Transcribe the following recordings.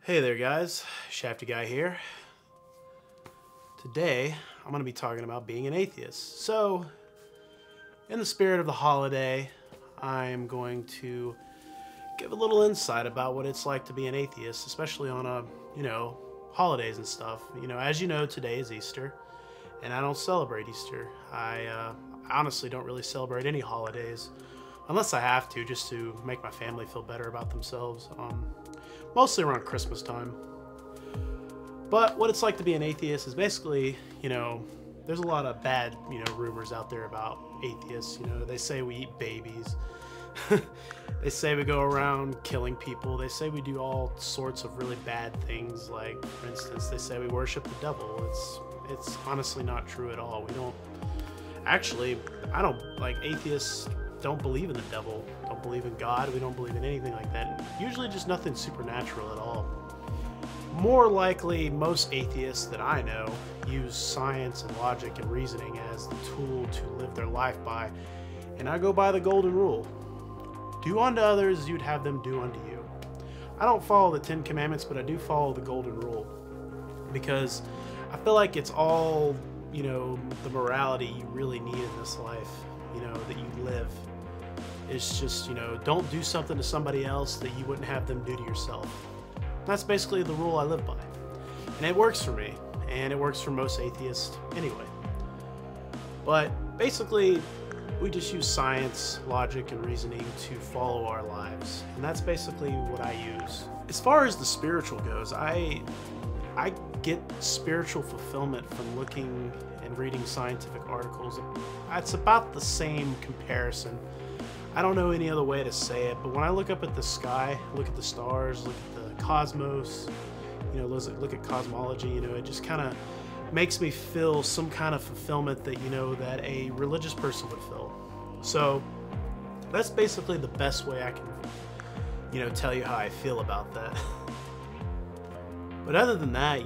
Hey there guys, Shafty Guy here. Today, I'm going to be talking about being an atheist. So, in the spirit of the holiday, I'm going to give a little insight about what it's like to be an atheist, especially on holidays and stuff. As you know, today is Easter, and I don't celebrate Easter. I honestly don't really celebrate any holidays, unless I have to, just to make my family feel better about themselves. Mostly around Christmas time. But what it's like to be an atheist is basically, there's a lot of bad, rumors out there about atheists. They say we eat babies. They say we go around killing people. They say we do all sorts of really bad things. Like, for instance, they say we worship the devil. It's honestly not true at all. We don't actually, atheists don't believe in the devil, don't believe in God, we don't believe in anything like that. Usually just nothing supernatural at all. More likely, most atheists that I know use science and logic and reasoning as the tool to live their life by, and I go by the golden rule. Do unto others as you'd have them do unto you. I don't follow the 10 Commandments, but I do follow the golden rule, because I feel like it's all, the morality you really need in this life, that you live. It's just, don't do something to somebody else that you wouldn't have them do to yourself. That's basically the rule I live by. And it works for me, and it works for most atheists anyway. But basically, we just use science, logic, and reasoning to follow our lives. And that's basically what I use. As far as the spiritual goes, I get spiritual fulfillment from looking and reading scientific articles. It's about the same comparison. I don't know any other way to say it, but when I look up at the sky, look at the stars, look at the cosmos, look at cosmology, it just kind of makes me feel some kind of fulfillment that, that a religious person would feel. So that's basically the best way I can, tell you how I feel about that. But other than that,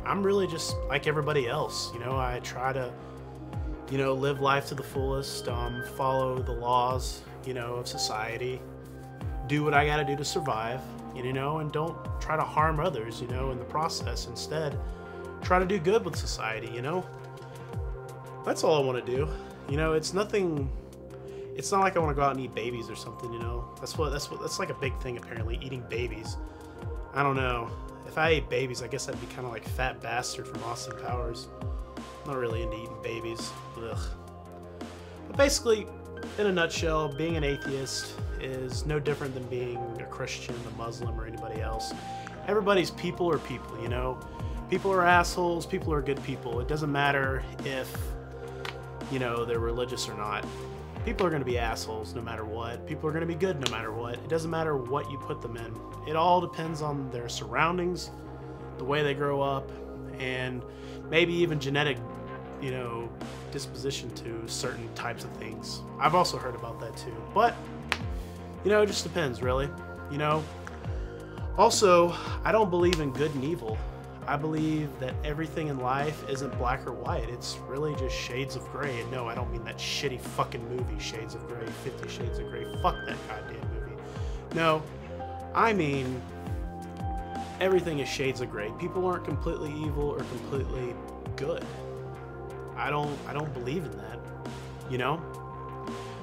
I'm really just like everybody else. I try to, live life to the fullest, follow the laws, of society, do what I gotta do to survive, and don't try to harm others, in the process. Instead, try to do good with society, That's all I want to do. It's nothing, it's not like I want to go out and eat babies or something, That's like a big thing, apparently, eating babies. I don't know. If I ate babies, I guess I'd be kind of like Fat Bastard from Austin Powers. I'm not really into eating babies. Ugh. But basically, in a nutshell, being an atheist is no different than being a Christian, a Muslim, or anybody else. Everybody's people are people, People are assholes, people are good people. It doesn't matter if, they're religious or not. People are going to be assholes no matter what. People are going to be good no matter what. It doesn't matter what you put them in. It all depends on their surroundings, the way they grow up, and maybe even genetic, disposition to certain types of things. I've also heard about that too. But, it just depends, really. Also, I don't believe in good and evil. I believe that everything in life isn't black or white. It's really just shades of gray. And no, I don't mean that shitty fucking movie, Shades of Grey, 50 Shades of Grey. Fuck that goddamn movie. No, I mean everything is shades of gray. People aren't completely evil or completely good. I don't believe in that.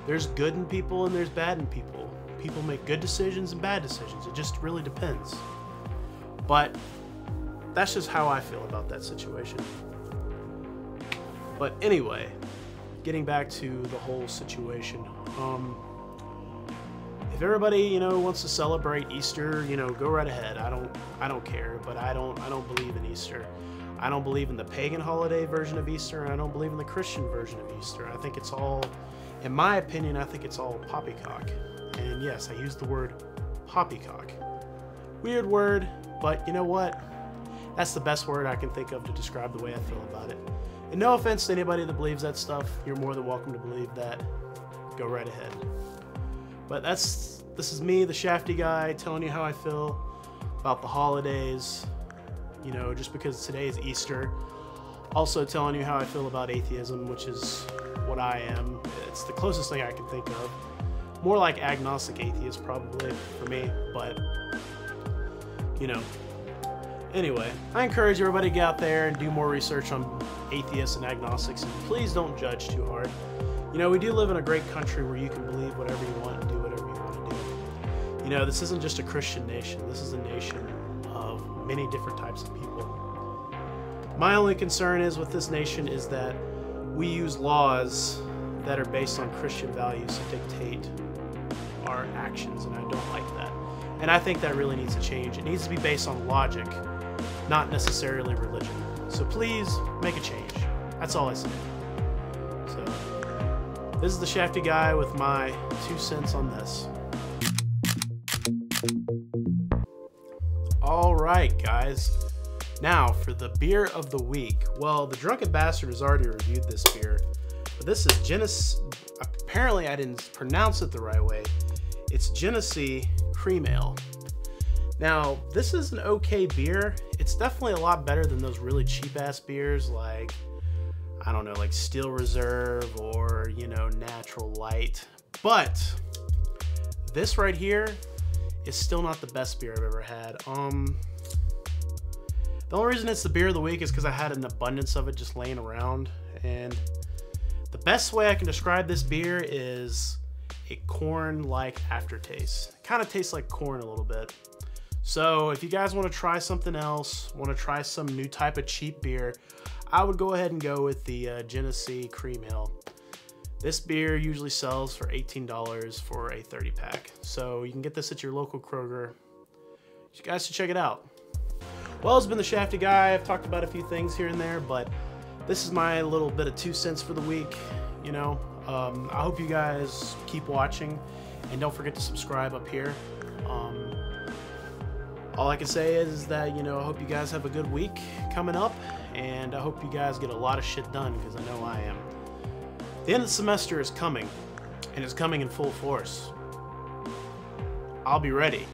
There's good in people and there's bad in people. People make good decisions and bad decisions. It just really depends. But that's just how I feel about that situation. But anyway, getting back to the whole situation. If everybody, wants to celebrate Easter, go right ahead. I don't care, but I don't believe in Easter. I don't believe in the pagan holiday version of Easter, and I don't believe in the Christian version of Easter. I think it's all, in my opinion, I think it's all poppycock. And yes, I use the word poppycock. Weird word, but you know what? That's the best word I can think of to describe the way I feel about it. And no offense to anybody that believes that stuff. You're more than welcome to believe that. Go right ahead. But this is me, the Shafty Guy, telling you how I feel about the holidays, just because today is Easter. Also telling you how I feel about atheism, which is what I am. It's the closest thing I can think of. More like agnostic atheist probably for me, but you know. Anyway, I encourage everybody to get out there and do more research on atheists and agnostics, and please don't judge too hard. You know, we do live in a great country where you can believe whatever you want and do whatever you want to do. You know, this isn't just a Christian nation. This is a nation of many different types of people. My only concern is with this nation is that we use laws that are based on Christian values to dictate our actions, and I don't like that. And I think that really needs to change. It needs to be based on logic, not necessarily religion. So please make a change. That's all I say. So this is the Shafty Guy with my 2 cents on this. All right, guys. Now for the beer of the week. Well, the Drunken Bastard has already reviewed this beer, but this is Genesee. Apparently, I didn't pronounce it the right way. It's Genesee Cream Ale. Now, this is an okay beer. It's definitely a lot better than those really cheap-ass beers like, I don't know, like Steel Reserve or, you know, Natural Light. But this right here is still not the best beer I've ever had. The only reason it's the beer of the week is because I had an abundance of it just laying around. And the best way I can describe this beer is a corn-like aftertaste. It kind of tastes like corn a little bit. So if you guys want to try something else, want to try some new type of cheap beer, I would go ahead and go with the Genesee Cream Ale. This beer usually sells for $18 for a 30-pack. So you can get this at your local Kroger. You guys should check it out. Well, it's been the Shafty Guy. I've talked about a few things here and there, but this is my little bit of 2 cents for the week. You know, I hope you guys keep watching, and don't forget to subscribe up here. All I can say is that, you know, I hope you guys have a good week coming up, and I hope you guys get a lot of shit done, because I know I am. The end of the semester is coming, and it's coming in full force. I'll be ready.